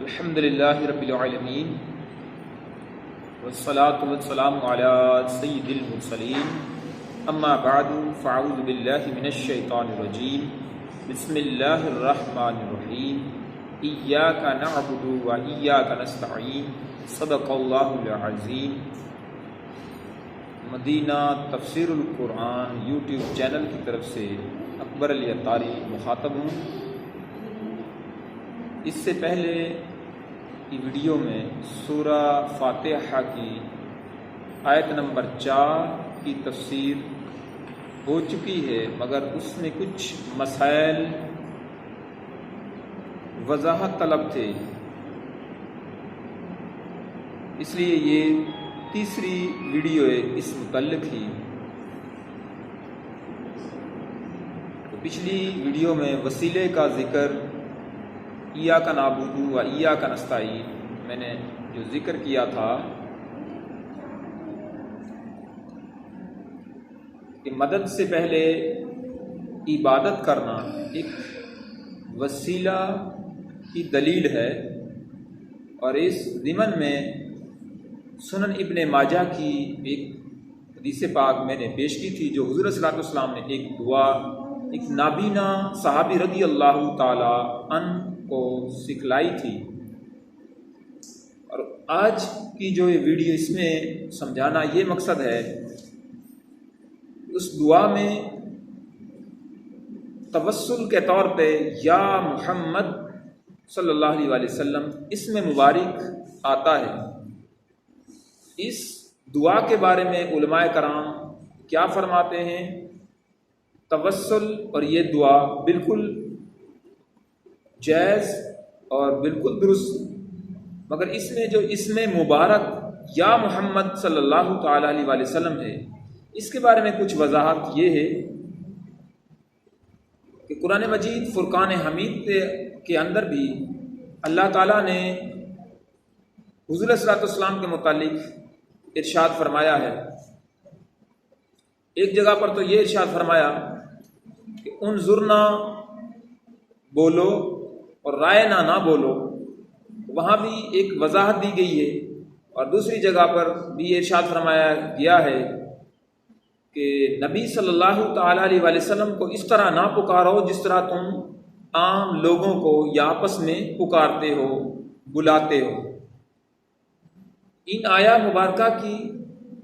الحمد للہ رب العالمین والصلاة والسلام علی سید المرسلین اما بعد فاعوذ باللہ من الشیطان الرجیم بسم اللہ الرحمن الرحیم ایاک نعبد و ایاک نستعین صدق اللہ العظیم۔ مدینہ تفسیر القرآن یوٹیوب چینل کی طرف سے اکبر علی اطاری مخاطب ہوں۔ اس سے پہلے کی ویڈیو میں سورہ فاتحہ کی آیت نمبر 4 کی تفسیر ہو چکی ہے، مگر اس میں کچھ مسائل وضاحت طلب تھے، اس لیے یہ تیسری ویڈیو ہے اس متعلق ہی۔ پچھلی ویڈیو میں وسیلے کا ذکر ایاک نعبد و ایاک نستعین میں نے جو ذکر کیا تھا کہ مدد سے پہلے عبادت کرنا ایک وسیلہ کی دلیل ہے، اور اس ضمن میں سنن ابن ماجہ کی ایک حدیث پاک میں نے پیش کی تھی، جو حضور صلی اللہ علیہ وسلم نے ایک دعا ایک نابینا صحابی رضی اللہ تعالی عنہ کو سکھلائی تھی۔ اور آج کی جو یہ ویڈیو اس میں سمجھانا یہ مقصد ہے، اس دعا میں توسل کے طور پہ یا محمد صلی اللہ علیہ وسلم اسم مبارک آتا ہے۔ اس دعا کے بارے میں علماء کرام کیا فرماتے ہیں؟ توسل اور یہ دعا بالکل جائز اور بالکل درست، مگر اس میں جو اسم مبارک یا محمد صلی اللہ تعالی علیہ وسلم ہے، اس کے بارے میں کچھ وضاحت یہ ہے کہ قرآن مجید فرقان حمید کے اندر بھی اللہ تعالیٰ نے حضور صلی اللہ علیہ وسلم کے متعلق ارشاد فرمایا ہے۔ ایک جگہ پر تو یہ ارشاد فرمایا کہ انظرنا بولو اور رائنا نہ بولو، وہاں بھی ایک وضاحت دی گئی ہے، اور دوسری جگہ پر بھی ارشاد فرمایا گیا ہے کہ نبی صلی اللہ تعالیٰ علیہ وسلم کو اس طرح نہ پکارو جس طرح تم عام لوگوں کو یا آپس میں پکارتے ہو، بلاتے ہو۔ ان آیا مبارکہ کی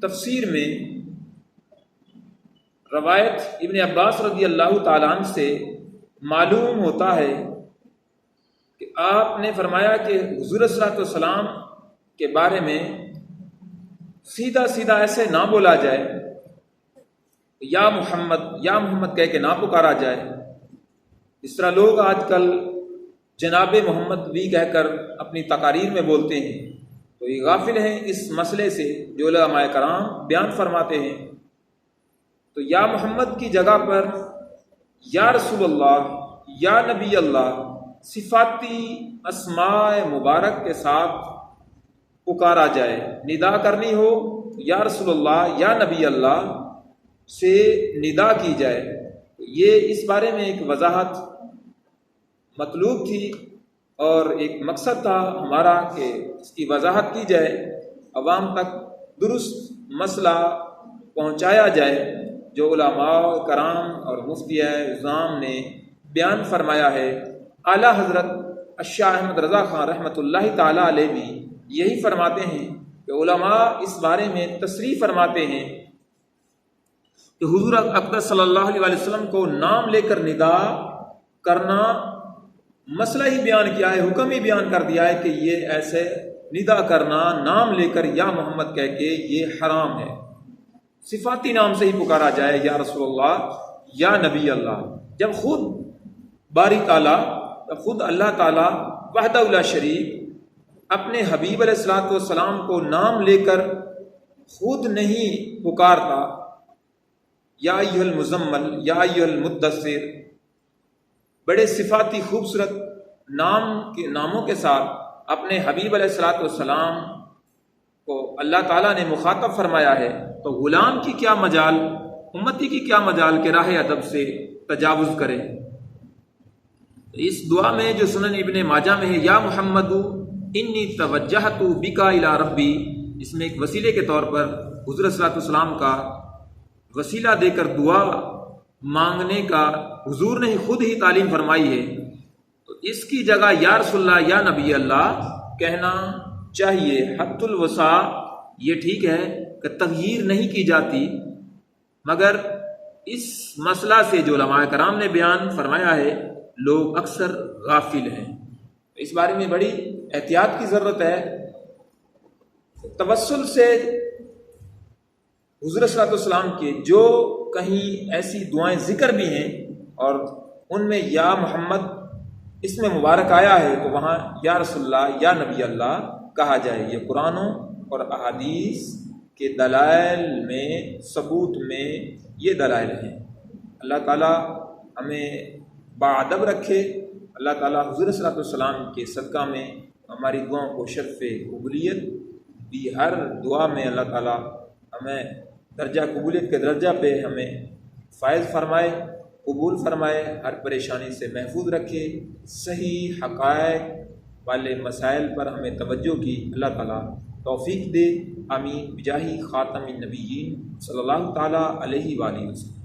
تفسیر میں روایت ابن عباس رضی اللہ تعالیٰ عنہ سے معلوم ہوتا ہے کہ آپ نے فرمایا کہ حضور صلی اللہ علیہ وسلم کے بارے میں سیدھا سیدھا ایسے نہ بولا جائے، یا محمد کہہ کے نہ پکارا جائے۔ اس طرح لوگ آج کل جناب محمد بھی کہہ کر اپنی تقاریر میں بولتے ہیں، تو یہ غافل ہیں اس مسئلے سے جو علماء کرام بیان فرماتے ہیں۔ تو یا محمد کی جگہ پر یا رسول اللہ، یا نبی اللہ صفاتی اسماء مبارک کے ساتھ پکارا جائے، ندا کرنی ہو یا رسول اللہ یا نبی اللہ سے ندا کی جائے۔ یہ اس بارے میں ایک وضاحت مطلوب تھی، اور ایک مقصد تھا ہمارا کہ اس کی وضاحت کی جائے، عوام تک درست مسئلہ پہنچایا جائے جو علماء کرام اور مفتی اعظام نے بیان فرمایا ہے۔ اعلیٰ حضرت الشاہ احمد رضا خان رحمۃ اللہ تعالیٰ علیہ بھی یہی فرماتے ہیں کہ علماء اس بارے میں تصریح فرماتے ہیں کہ حضور اقدس صلی اللہ علیہ وسلم کو نام لے کر ندا کرنا مسئلہ ہی بیان کیا ہے، حکم ہی بیان کر دیا ہے کہ یہ ایسے ندا کرنا نام لے کر یا محمد کہہ کے یہ حرام ہے۔ صفاتی نام سے ہی پکارا جائے، یا رسول اللہ یا نبی اللہ۔ جب خود باری تعالیٰ، جب خود اللہ تعالیٰ وحدہ لا شریک اپنے حبیب علیہ الصلوۃ والسلام کو نام لے کر خود نہیں پکارتا، یا ایھا المزمل یا ایھا المدثر، بڑے صفاتی خوبصورت ناموں کے ساتھ اپنے حبیب علیہ الصلوۃ والسلام کو اللہ تعالیٰ نے مخاطب فرمایا ہے، تو غلام کی کیا مجال، امتی کی کیا مجال کہ راہ ادب سے تجاوز کرے۔ اس دعا میں جو سنن ابن ماجہ میں ہے یا محمد انی توجہت بکا الی ربی، اس میں ایک وسیلے کے طور پر حضور صلی اللہ علیہ وسلم کا وسیلہ دے کر دعا مانگنے کا حضور نے خود ہی تعلیم فرمائی ہے، تو اس کی جگہ یا رسول اللہ یا نبی اللہ کہنا چاہیے۔ حد الوسع یہ ٹھیک ہے کہ تغییر نہیں کی جاتی، مگر اس مسئلہ سے جو علماء کرام نے بیان فرمایا ہے لوگ اکثر غافل ہیں، اس بارے میں بڑی احتیاط کی ضرورت ہے۔ توسل سے حضور صلی اللہ علیہ وسلم کے جو کہیں ایسی دعائیں ذکر بھی ہیں اور ان میں یا محمد اس میں مبارک آیا ہے تو وہاں یا رسول اللہ یا نبی اللہ کہا جائے۔ یہ قرآنوں اور احادیث کے دلائل میں، ثبوت میں یہ دلائل ہیں۔ اللہ تعالیٰ ہمیں باادب رکھے، اللہ تعالیٰ حضور صلی اللہ علیہ وسلم کے صدقہ میں ہماری دعاؤں کو شرف قبولیت دی، ہر دعا میں اللہ تعالیٰ ہمیں درجہ قبولیت کے درجہ پہ ہمیں فائز فرمائے، قبول فرمائے، ہر پریشانی سے محفوظ رکھے، صحیح حقائق والے مسائل پر ہمیں توجہ کی اللہ تعالیٰ توفیق دے۔ آمین بجاہ خاتم النبیین صلی اللہ تعالیٰ علیہ وآلہ وسلم۔